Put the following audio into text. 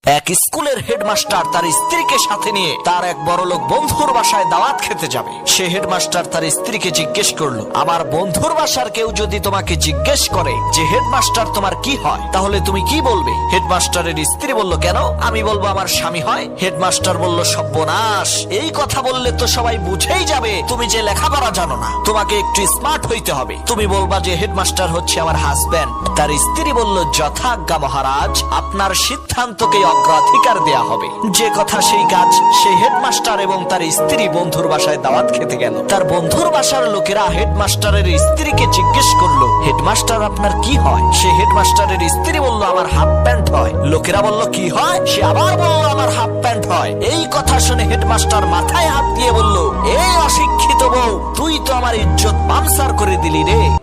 এক স্কুলের হেডমাস্টার তার স্ত্রীকে সাথে নিয়ে তার এক বড়লোক বন্ধুর বাসায় দাওয়াত খেতে যাবে। সে হেডমাস্টার তার স্ত্রীকে জিজ্ঞেস করলো, আমার বন্ধুর বাসার কেউ যদি তোমাকে জিজ্ঞেস করে যে হেডমাস্টার তোমার কি হয়, তাহলে তুমি কি বলবে? হেডমাস্টারের স্ত্রী বলল, কেন? আমি বলবো আমার স্বামী হয়। হেডমাস্টার বলল, সর্বনাশ, এই কথা বললে তো সবাই বুঝেই যাবে তুমি যে লেখাপড়া জানো না, তোমাকে একটু স্মার্ট হইতে হবে। তুমি বলবা যে হেডমাস্টার হচ্ছে আমার হাজবেন্ড। তার স্ত্রী বলল, যথাজ্ঞা মহারাজ, আপনার সিদ্ধান্তকে অগ্রাধিকার দেয়া হবে। যে কথা সেই কাজ। সেই হেডমাস্টার এবং তার স্ত্রী বন্ধুর বাসায় দাওয়াত খেতে গেল। তার বন্ধুর বাসার লোকেরা হেডমাস্টারের স্ত্রীকে জিজ্ঞেস করলো, হেডমাস্টার আপনার কি হয়? সে হেডমাস্টারের স্ত্রী বলল, আমার হাফ প্যান্ট হয়। লোকেরা বলল, কি হয়? সে আবার বলল, আমার হাফ প্যান্ট হয়। এই কথা শুনে হেডমাস্টার মাথায় হাত দিয়ে বলল, এই অশিক্ষিত বউ, তুই তো আমার ইজ্জত পামসার করে দিলি রে।